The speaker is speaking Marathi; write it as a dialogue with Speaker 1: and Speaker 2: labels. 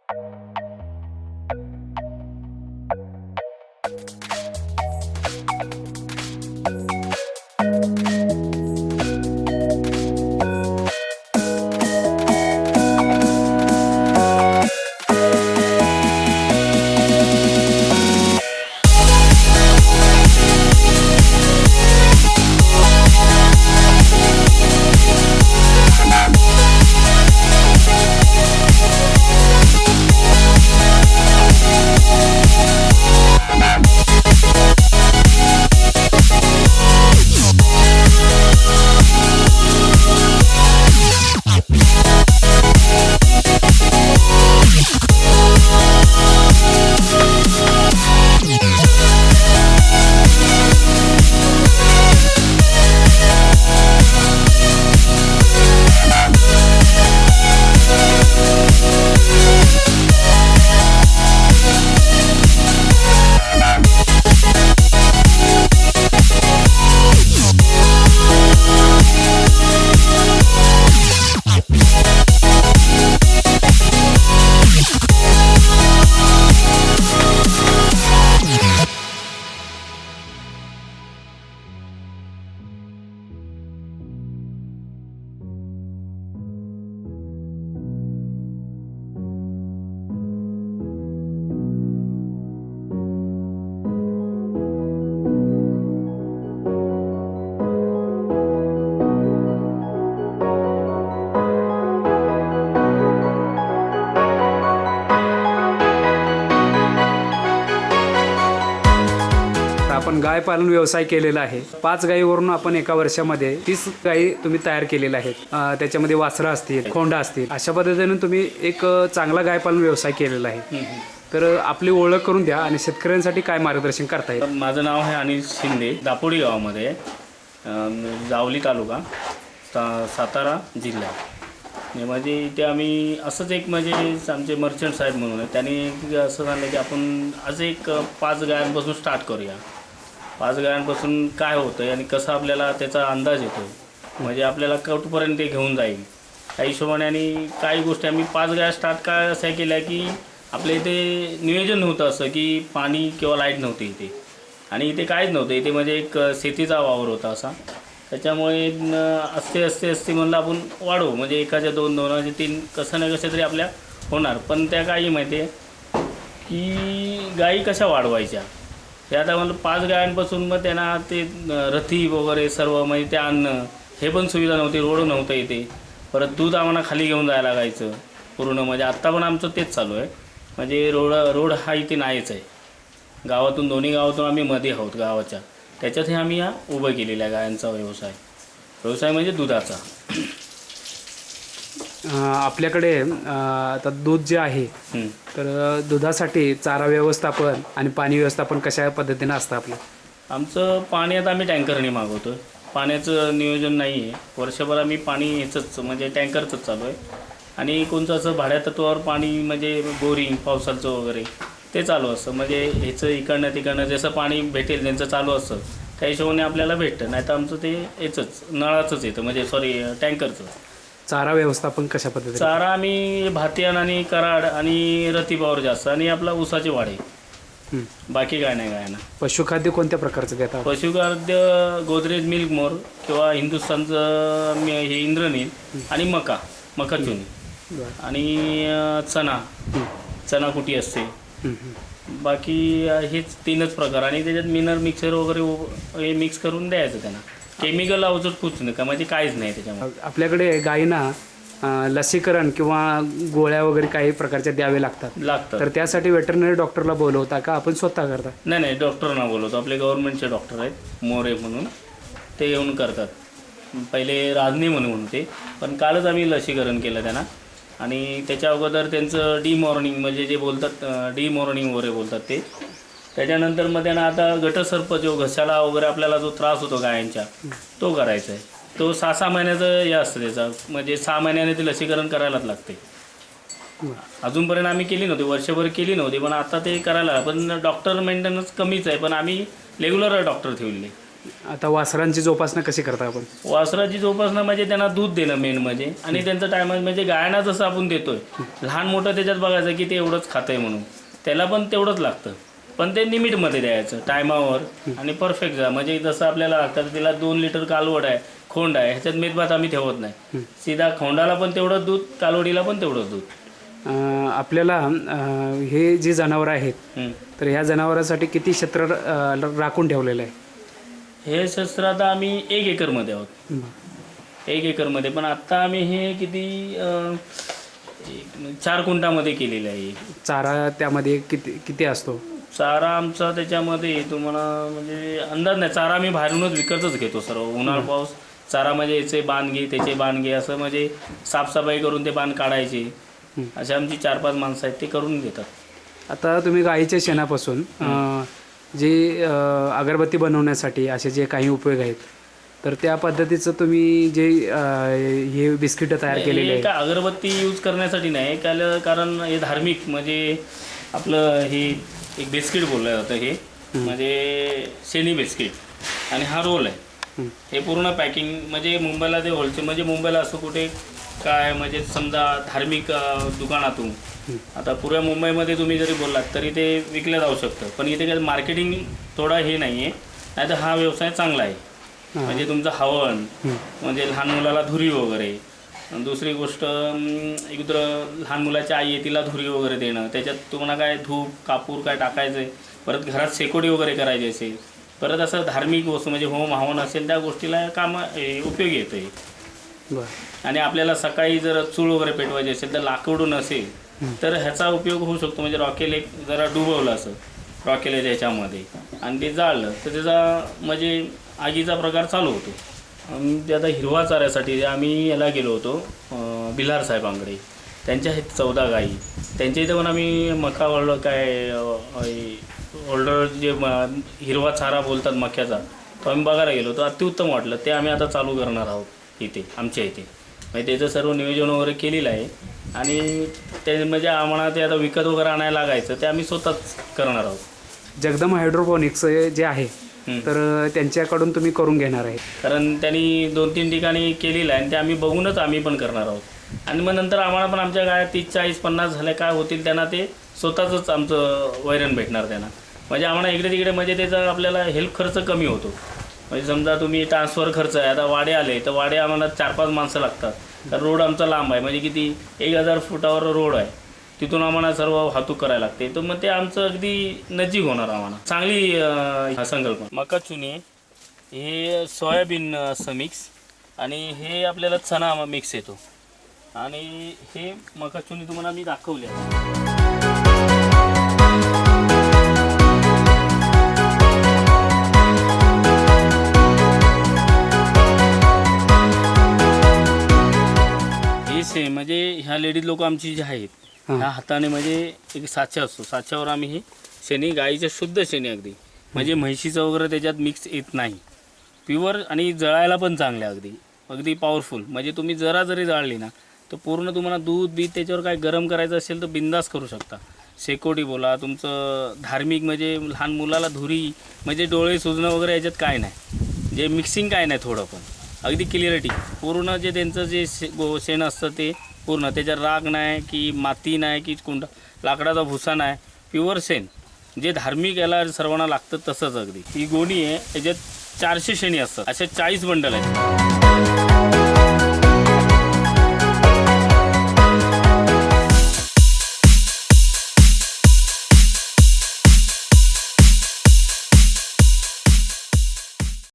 Speaker 1: आपण गाय पालन व्यवसाय केलेला आहे। 5 गायीवरून आपण एका वर्षामध्ये 30 गायी तुम्ही तयार केलेल्या आहेत। त्याच्यामध्ये वासरा असतील, खोंडा असतील, अशा पद्धतीने तुम्ही एक चांगला गाय पालन व्यवसाय केलेला आहे। तर आपली ओळख करून द्या आणि शेतकऱ्यांसाठी काय मार्गदर्शन करता येईल।
Speaker 2: माझं नाव आहे अनिल शिंदे, दापोडी गावामध्ये, जावली तालुका, सातारा जिल्हा। म्हणजे इथे आम्ही असंच एक म्हणजे आमचे मर्चंट साहेब म्हणून त्यांनी असं सांगितलं की आपण आज एक 5 गायांपासून स्टार्ट करूया। 5 गायांपासून काय होतं आणि कसं आपल्याला त्याचा अंदाज येतो, म्हणजे आपल्याला कुठपर्यंत ते घेऊन जाईल त्या हिशोबाने। आणि काही गोष्टी आम्ही 5 गाया स्टार्ट काय अशा केल्या की आपल्या इथे नियोजन नव्हतं असं की पाणी किंवा लाईट नव्हती इथे, आणि इथे काहीच नव्हतं। इथे म्हणजे एक शेतीचा वावर होता असा, त्याच्यामुळे असते म्हणलं आपण वाढवू, म्हणजे एकाच्या 2, 2च्या 3 कसं ना कसं तरी आपल्या होणार। पण त्या गायी माहिती आहे की गायी कशा वाढवायच्या हे आता म्हणलं 5 गायांपासून मग त्यांना ते रथी वगैरे सर्व म्हणजे ते आणणं हे पण सुविधा नव्हती, रोड नव्हतं इथे। परत दूध आम्हाला खाली घेऊन जायला लागायचं पूर्ण, म्हणजे आत्ता पण आमचं तेच चालू आहे, म्हणजे रोड हा इथे नाहीच आहे। गावातून दोन्ही गावातून आम्ही मध्ये आहोत गावाच्या, त्याच्यातही आम्ही हा उभं केलेला आहे गायांचा व्यवसाय म्हणजे दुधाचा।
Speaker 1: आपल्याकडे आता दूध जे आहे तर दुधासाठी चारा व्यवस्थापन आणि पाणी व्यवस्थापन कशा पद्धतीने असतं आपलं।
Speaker 2: आमचं पाणी आता आम्ही टँकरने मागवतो, पाण्याचं नियोजन नाही आहे। वर्षभर आम्ही पाणी ह्याचंच म्हणजे टँकरचंच चालू आहे, आणि कोणतं असं भाड्या तत्वावर पाणी म्हणजे बोरिंग पावसाचं वगैरे ते चालू असतं, म्हणजे ह्याचं इकडनं तिकडनं जसं पाणी भेटेल त्यांचं चालू असतं त्या हिशोबाने आपल्याला भेटतं। नाही तर आमचं ते याचंच नळाचंच येतं, म्हणजे सॉरी टँकरचं।
Speaker 1: चारा व्यवस्थापन कशा पद्धतीने।
Speaker 2: चारा आम्ही भातियान आणि कराड आणि रतीपावर जास्त, आणि आपला ऊसाची वाढ आहे, बाकी काय नाही गायना।
Speaker 1: पशुखाद्य कोणत्या प्रकारचं देतात।
Speaker 2: पशुखाद्य गोदरेज मिल्क मोर किंवा हिंदुस्थानचं हे इंद्रनील आणि मका चुनी आणि चना कुटी असते, बाकी हेच 3च प्रकार। आणि त्याच्यात मिनरल मिक्सर वगैरे हे मिक्स करून द्यायचं त्यांना, केमिकल औषध खूप नका म्हणजे काहीच नाही त्याच्यामध्ये।
Speaker 1: आपल्याकडे गायींना लसीकरण किंवा गोळ्या वगैरे काही प्रकारच्या द्यावे लागतात, तर त्यासाठी वेटरनरी डॉक्टरला बोलवता का आपण स्वतः करता।
Speaker 2: नाही, डॉक्टरना बोलवतो, आपले गव्हर्नमेंटचे डॉक्टर आहेत मोरे म्हणून, ते येऊन करतात। पहिले राजनी म्हणून होते, पण कालच आम्ही लसीकरण केलं त्यांना। आणि त्याच्या अगोदर त्यांचं डिमॉर्निंग म्हणजे जे बोलतात डिमॉर्निंग वगैरे बोलतात ते, त्याच्यानंतर मग त्यांना आता गटसर्प जो घशाला वगैरे आपल्याला जो त्रास होतो गायांच्या तो करायचा आहे, तो 6 महिन्याचं हे असतं त्याचा, म्हणजे 6 महिन्याने ते लसीकरण करायलाच लागते। अजूनपर्यंत आम्ही केली नव्हती, वर्षभर केली नव्हती, पण आता ते करायला, पण डॉक्टर मेंटेनन्स कमीच आहे, पण आम्ही रेग्युलर डॉक्टर ठेवले
Speaker 1: आता वासरांची जोपासना कशी करता आपण?
Speaker 2: वासराची जोपासना म्हणजे त्यांना दूध देणं मेन म्हणजे, आणि त्यांचं टायम म्हणजे गायांना जसं आपण देतोय लहान मोठं त्याच्यात बघायचं की ते एवढंच खातंय म्हणून, त्याला पण तेवढंच लागतं, पण ते लिमिटमध्ये द्यायचं टायमावर आणि परफेक्ट जा. म्हणजे जसं आपल्याला लागतं तिला 2 लिटर कालवड आहे, खोंड आहे, ह्याच्यात मेदभात आम्ही ठेवत नाही. सीधा खोंडाला पण तेवढंच दूध, कालवडीला पण तेवढंच दूध.
Speaker 1: आपल्याला हे जे जनावरं आहेत
Speaker 2: हं.
Speaker 1: तर ह्या जनावरांसाठी किती क्षेत्र राखून ठेवलेलं आहे?
Speaker 2: हे शस्त्र आता आम्ही 1 एकरमध्ये आहोत. 1 एकरमध्ये, पण आत्ता आम्ही हे किती 4 कुंटामध्ये केलेलं आहे.
Speaker 1: चारा त्यामध्ये किती किती असतो?
Speaker 2: चारा आमचा त्याच्यामध्ये तुम्हाला म्हणजे अंदाज नाही. चारा आम्ही बाहेरूनच विकतच घेतो सर्व. उन्हाळा पाऊस चारा म्हणजे याचे बांध घे, त्याचे बांध घे, असं म्हणजे साफसफाई करून ते बांध काढायचे. असे आमची 4-5 माणसं आहेत, ते करून घेतात.
Speaker 1: आता तुम्ही गाईच्या शेणापासून जे अगरबत्ती बनवण्यासाठी असे जे काही उपयोग आहेत, तर त्या पद्धतीचं तुम्ही जे हे बिस्किटं तयार केलेले
Speaker 2: हे
Speaker 1: आहे,
Speaker 2: का अगरबत्ती यूज करण्यासाठी नाही, कारण हे धार्मिक म्हणजे आपलं हे एक बिस्किट बोललं जातं, हे म्हणजे शेणी बिस्किट, आणि हा रोल आहे. हे पूर्ण पॅकिंग म्हणजे मुंबईला ते होलसेल, म्हणजे मुंबईला असं कुठे काय म्हणजे समजा धार्मिक दुकानातून आता पुऱ्या मुंबईमध्ये तुम्ही जरी बोललात तरी ते विकलं जाऊ शकतं, पण इथे काय मार्केटिंग थोडा हे नाही आहे. नाही तर हा व्यवसाय चांगला आहे. म्हणजे तुमचं हवन म्हणजे लहान मुलाला धुरी वगैरे, दुसरी गोष्ट एक लहान मुलाची आई आहे तिला धुरी वगैरे देणं, त्याच्यात तुम्हाला काय धूप कापूर काय टाकायचं आहे, परत घरात शेकोटी वगैरे करायची असेल, परत असं धार्मिक वस्तू म्हणजे होम हवन असेल त्या गोष्टीला उपयोगी येतं हे.
Speaker 1: बरं.
Speaker 2: आणि आपल्याला सकाळी जर चूळ वगैरे पेटवायची असेल तर लाकूड नसेल तर ह्याचा उपयोग होऊ शकतो. म्हणजे रॉकेल एक जरा डुबवलं असं रॉकेलच्या ह्याच्यामध्ये आणि ते जाळलं तर त्याचा म्हणजे आगीचा प्रकार चालू होतो. ते आता हिरवा चाऱ्यासाठी आम्ही याला गेलो होतो बिलार साहेबांकडे, त्यांच्या आहेत 14 गाई, त्यांच्या इथं पण आम्ही मका होल्डर जे हिरवा चारा बोलतात मक्याचा, तो आम्ही बघायला गेलो होतो. अतिउत्तम वाटलं. ते आम्ही आता चालू करणार आहोत इथे आमच्या इथे. म्हणजे त्याचं सर्व नियोजन वगैरे केलेलं आहे, आणि ते म्हणजे आम्हाला ते आता विकत वगैरे आणायला लागायचं, ते आम्ही स्वतःच करणार आहोत.
Speaker 1: जगदंब हायड्रोपोनिक्स जे आहे तर त्यांच्याकडून तुम्ही करून घेणार आहे,
Speaker 2: कारण त्यांनी 2-3 ठिकाणी केलेलं आहे आणि ते आम्ही बघूनच आम्ही पण करणार आहोत. आणि मग नंतर आम्हाला पण आमच्या गाड्या 30-40-50 झाल्या काय होतील त्यांना ते स्वतःच आमचं वैरण भेटणार त्यांना. म्हणजे आम्हाला इकडे तिकडे म्हणजे त्याचा आपल्याला हेल्प खर्च कमी होतो. म्हणजे समजा तुम्ही ट्रान्सफर खर्च आहे, आता वाडे आले तर वाडे आम्हाला 4-5 माणसं लागतात, तर रोड आमचा लांब आहे, म्हणजे किती 1000 फुटावर रोड आहे, तिथून आम्हाला सर्व वाहतूक करायला लागते. तर मग ते आमचं अगदी नजीक होणार आम्हाला. चांगली संकल्पना. मका चुनी हे सोयाबीन मिक्स, आणि हे आपल्याला चणा मिक्स येतो, आणि हे मका चुनी तुम्हाला मी दाखवली आहे. म्हणजे ह्या लेडीज लोक आमची जी आहेत ह्या हाताने म्हणजे एक साचा असतो, साच्यावर आम्ही हे शेणी, गाईचं शुद्ध शेणी अगदी, म्हणजे म्हैशीचं वगैरे त्याच्यात मिक्स येत नाही, प्युअर, आणि जळायला पण चांगले अगदी अगदी पॉवरफुल. म्हणजे तुम्ही जरा जरी जाळली ना तर पूर्ण तुम्हाला दूध बीत त्याच्यावर काय गरम करायचं असेल तर बिंदास करू शकता. शेकोटी बोला, तुमचं धार्मिक म्हणजे लहान मुलाला धुरी म्हणजे डोळे सुजणं वगैरे याच्यात काय नाही, जे मिक्सिंग काय नाही, थोडं पण अगदी क्लिअरिटी पूर्ण. जे त्यांचं जे शेण असतं ते पूर्ण, त्याच्यात राग नाही की माती नाही की कुंडा लाकडाचा भुसा नाही, प्युअर शेण जे धार्मिक याला सर्वांना लागतं तसंच अगदी. ही गोणी आहे, याच्यात 400 शेणी असतात, असे 40 बंडल आहेत.